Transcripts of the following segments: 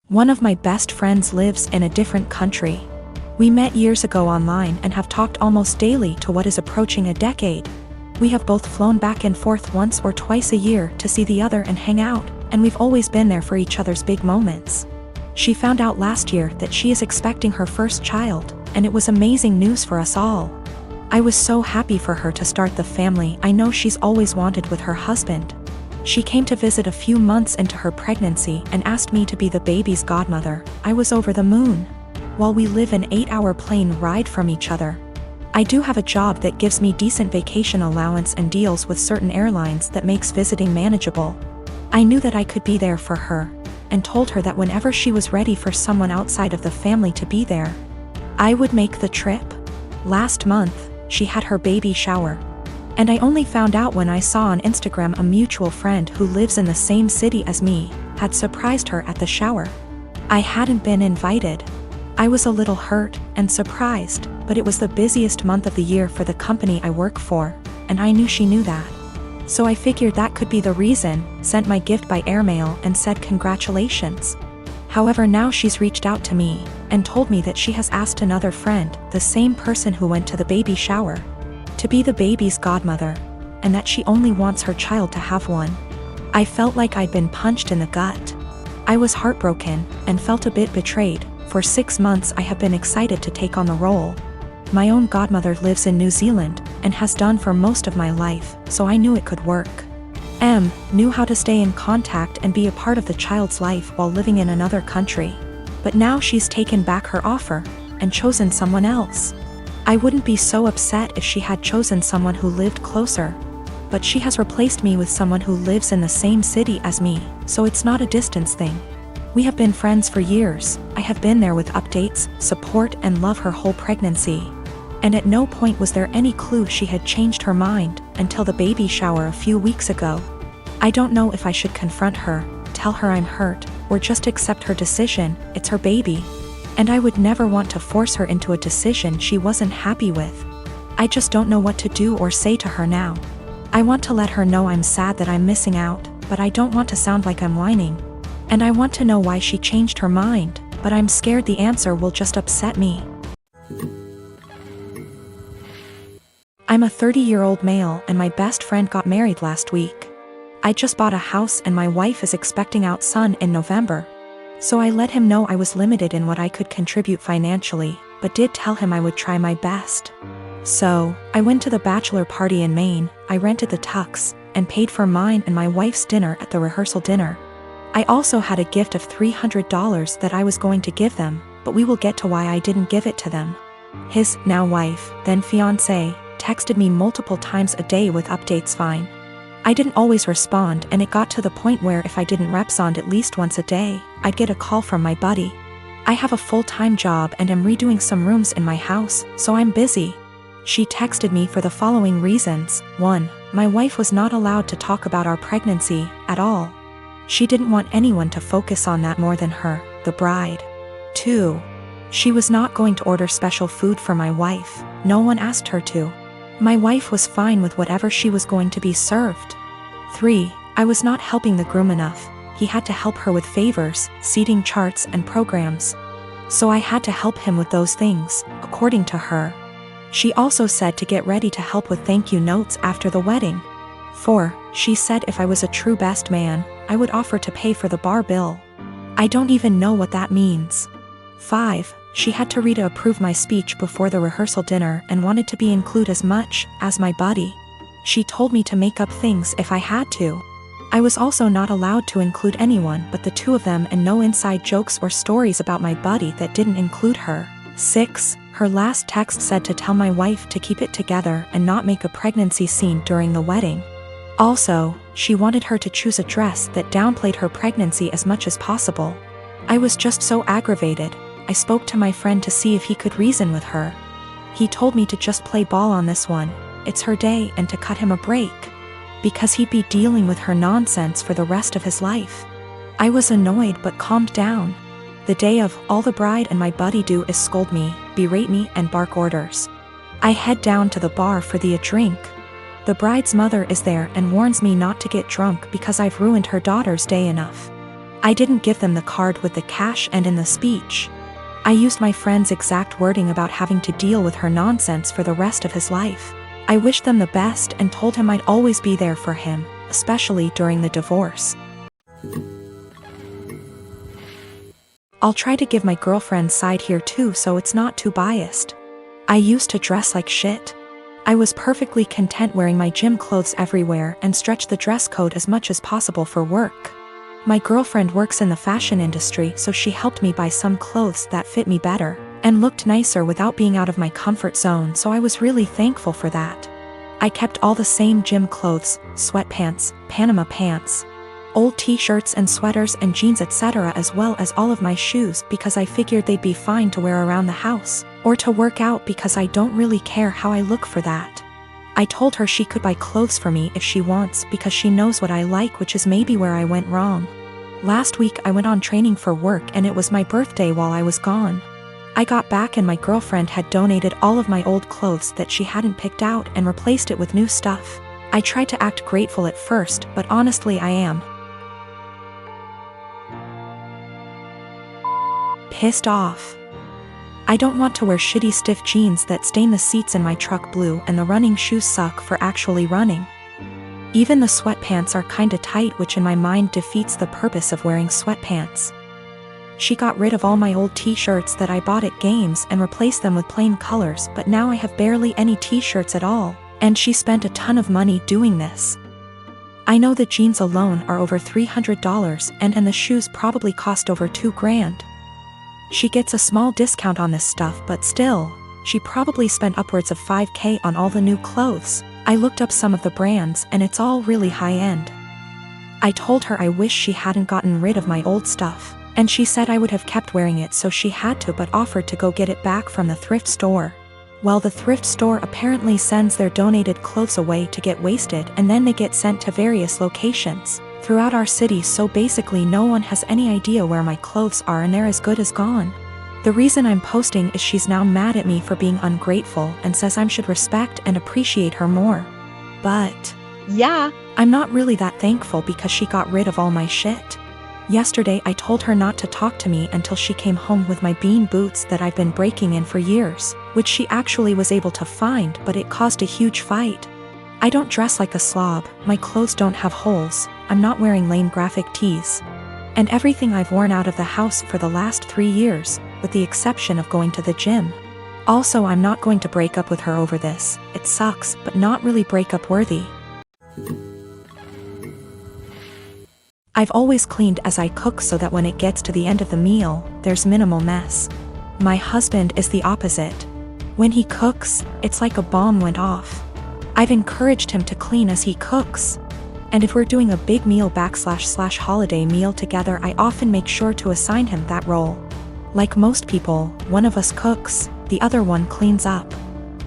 One of my best friends lives in a different country. We met years ago online and have talked almost daily to what is approaching a decade. We have both flown back and forth once or twice a year to see the other and hang out, and we've always been there for each other's big moments. She found out last year that she is expecting her first child, and it was amazing news for us all. I was so happy for her to start the family I know she's always wanted with her husband. She came to visit a few months into her pregnancy and asked me to be the baby's godmother. I was over the moon. While we live an 8-hour plane ride from each other. I do have a job that gives me decent vacation allowance and deals with certain airlines that makes visiting manageable. I knew that I could be there for her, and told her that whenever she was ready for someone outside of the family to be there, I would make the trip. Last month, she had her baby shower. And I only found out when I saw on Instagram a mutual friend who lives in the same city as me, had surprised her at the shower. I hadn't been invited. I was a little hurt and surprised, but it was the busiest month of the year for the company I work for, and I knew she knew that. So I figured that could be the reason, sent my gift by airmail and said congratulations. However, now she's reached out to me, and told me that she has asked another friend, the same person who went to the baby shower, to be the baby's godmother, and that she only wants her child to have one. I felt like I'd been punched in the gut. I was heartbroken, and felt a bit betrayed. For 6 months I have been excited to take on the role. My own godmother lives in New Zealand, and has done for most of my life, so I knew it could work. Knew how to stay in contact and be a part of the child's life while living in another country. But now she's taken back her offer, and chosen someone else. I wouldn't be so upset if she had chosen someone who lived closer. But she has replaced me with someone who lives in the same city as me, so it's not a distance thing. We have been friends for years. I have been there with updates, support and love her whole pregnancy. And at no point was there any clue she had changed her mind, until the baby shower a few weeks ago. I don't know if I should confront her, tell her I'm hurt, or just accept her decision. It's her baby. And I would never want to force her into a decision she wasn't happy with. I just don't know what to do or say to her now. I want to let her know I'm sad that I'm missing out, but I don't want to sound like I'm whining. And I want to know why she changed her mind, but I'm scared the answer will just upset me. I'm a 30-year-old male and my best friend got married last week. I just bought a house and my wife is expecting our son in November. So I let him know I was limited in what I could contribute financially, but did tell him I would try my best. So, I went to the bachelor party in Maine, I rented the tux, and paid for mine and my wife's dinner at the rehearsal dinner. I also had a gift of $300 that I was going to give them, but we will get to why I didn't give it to them. His now wife, then fiancé, texted me multiple times a day with updates fine. I didn't always respond, and it got to the point where if I didn't respond at least once a day, I'd get a call from my buddy. I have a full-time job and am redoing some rooms in my house, so I'm busy. She texted me for the following reasons. 1. My wife was not allowed to talk about our pregnancy at all. She didn't want anyone to focus on that more than her, the bride. 2. She was not going to order special food for my wife. No one asked her to. My wife was fine with whatever she was going to be served. 3. I was not helping the groom enough. He had to help her with favors, seating charts and programs. So I had to help him with those things, according to her. She also said to get ready to help with thank you notes after the wedding. 4. She said if I was a true best man, I would offer to pay for the bar bill. I don't even know what that means. 5. She had to read to approve my speech before the rehearsal dinner and wanted to be included as much as my buddy. She told me to make up things if I had to. I was also not allowed to include anyone but the two of them and no inside jokes or stories about my buddy that didn't include her. 6. Her last text said to tell my wife to keep it together and not make a pregnancy scene during the wedding. Also, she wanted her to choose a dress that downplayed her pregnancy as much as possible. I was just so aggravated. I spoke to my friend to see if he could reason with her. He told me to just play ball on this one. It's her day and to cut him a break. Because he'd be dealing with her nonsense for the rest of his life. I was annoyed but calmed down. The day of, all the bride and my buddy do is scold me, berate me and bark orders. I head down to the bar for a drink. The bride's mother is there and warns me not to get drunk because I've ruined her daughter's day enough. I didn't give them the card with the cash and in the speech. I used my friend's exact wording about having to deal with her nonsense for the rest of his life. I wished them the best and told him I'd always be there for him, especially during the divorce. I'll try to give my girlfriend's side here too so it's not too biased. I used to dress like shit. I was perfectly content wearing my gym clothes everywhere and stretched the dress code as much as possible for work. My girlfriend works in the fashion industry, so she helped me buy some clothes that fit me better and looked nicer without being out of my comfort zone, so I was really thankful for that. I kept all the same gym clothes, sweatpants, Panama pants, old t-shirts and sweaters and jeans etc., as well as all of my shoes because I figured they'd be fine to wear around the house or to work out because I don't really care how I look for that. I told her she could buy clothes for me if she wants because she knows what I like, which is maybe where I went wrong. Last week I went on training for work and it was my birthday while I was gone. I got back and my girlfriend had donated all of my old clothes that she hadn't picked out and replaced it with new stuff. I tried to act grateful at first, but honestly I am pissed off. I don't want to wear shitty stiff jeans that stain the seats in my truck blue, and the running shoes suck for actually running. Even the sweatpants are kinda tight, which in my mind defeats the purpose of wearing sweatpants. She got rid of all my old t-shirts that I bought at games and replaced them with plain colors, but now I have barely any t-shirts at all, and she spent a ton of money doing this. I know the jeans alone are over $300 and the shoes probably cost over $2,000. She gets a small discount on this stuff, but still, she probably spent upwards of $5,000 on all the new clothes. I looked up some of the brands and it's all really high-end. I told her I wish she hadn't gotten rid of my old stuff, and she said I would have kept wearing it, so she had to, but offered to go get it back from the thrift store. Well, the thrift store apparently sends their donated clothes away to get wasted and then they get sent to various locations throughout our city, so basically no one has any idea where my clothes are and they're as good as gone. The reason I'm posting is she's now mad at me for being ungrateful and says I should respect and appreciate her more. But yeah, I'm not really that thankful because she got rid of all my shit. Yesterday I told her not to talk to me until she came home with my bean boots that I've been breaking in for years, which she actually was able to find, but it caused a huge fight. I don't dress like a slob, my clothes don't have holes, I'm not wearing lame graphic tees, and everything I've worn out of the house for the last 3 years, with the exception of going to the gym. Also, I'm not going to break up with her over this. It sucks, but not really breakup worthy. I've always cleaned as I cook so that when it gets to the end of the meal, there's minimal mess. My husband is the opposite. When he cooks, it's like a bomb went off. I've encouraged him to clean as he cooks. And if we're doing a big meal / holiday meal together, I often make sure to assign him that role. Like most people, one of us cooks, the other one cleans up.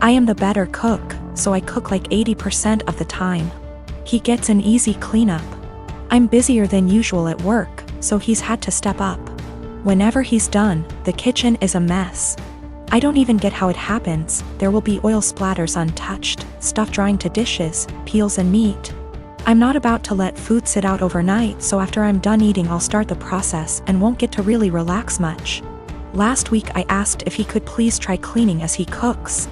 I am the better cook, so I cook like 80% of the time. He gets an easy cleanup. I'm busier than usual at work, so he's had to step up. Whenever he's done, the kitchen is a mess. I don't even get how it happens. There will be oil splatters untouched, stuff drying to dishes, peels and meat. I'm not about to let food sit out overnight, so after I'm done eating I'll start the process and won't get to really relax much. Last week I asked if he could please try cleaning as he cooks.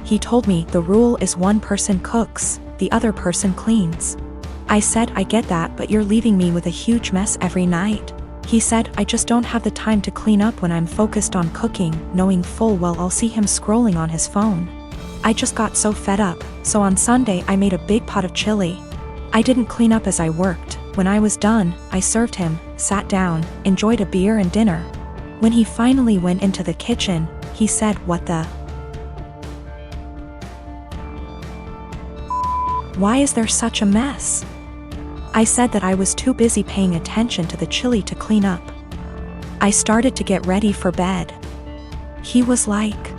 He told me the rule is one person cooks, the other person cleans. I said I get that, but you're leaving me with a huge mess every night. He said I just don't have the time to clean up when I'm focused on cooking, knowing full well I'll see him scrolling on his phone. I just got so fed up, so on Sunday I made a big pot of chili. I didn't clean up as I worked. When I was done, I served him, sat down, enjoyed a beer and dinner. When he finally went into the kitchen, he said, "What the? Why is there such a mess?" I said that I was too busy paying attention to the chili to clean up. I started to get ready for bed. He was like,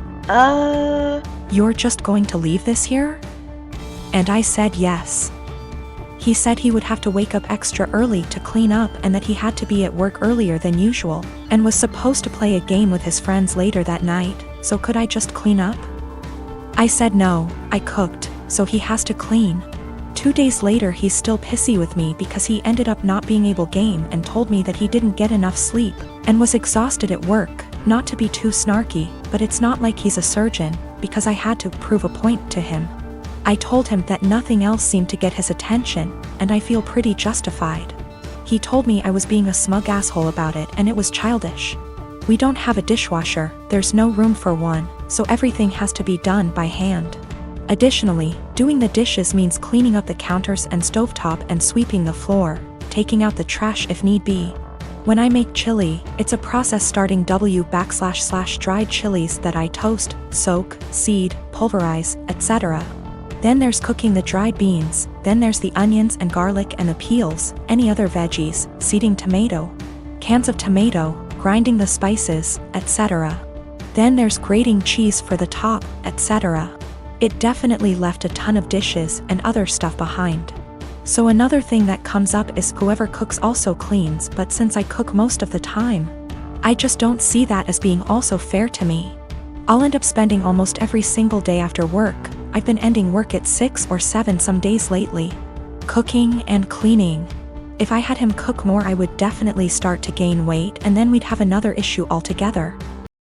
"You're just going to leave this here?" And I said yes. He said he would have to wake up extra early to clean up and that he had to be at work earlier than usual, and was supposed to play a game with his friends later that night, so could I just clean up? I said no, I cooked, so he has to clean. 2 days later he's still pissy with me because he ended up not being able to game and told me that he didn't get enough sleep and was exhausted at work. Not to be too snarky, but it's not like he's a surgeon, because I had to prove a point to him. I told him that nothing else seemed to get his attention, and I feel pretty justified. He told me I was being a smug asshole about it and it was childish. We don't have a dishwasher, there's no room for one, so everything has to be done by hand. Additionally, doing the dishes means cleaning up the counters and stovetop and sweeping the floor, taking out the trash if need be. When I make chili, it's a process starting dried chilies that I toast, soak, seed, pulverize, etc. Then there's cooking the dried beans, then there's the onions and garlic and the peels, any other veggies, seeding tomato, cans of tomato, grinding the spices, etc. Then there's grating cheese for the top, etc. It definitely left a ton of dishes and other stuff behind. So another thing that comes up is whoever cooks also cleans, but since I cook most of the time, I just don't see that as being also fair to me. I'll end up spending almost every single day after work. I've been ending work at 6 or 7 some days lately, cooking and cleaning. If I had him cook more I would definitely start to gain weight and then we'd have another issue altogether.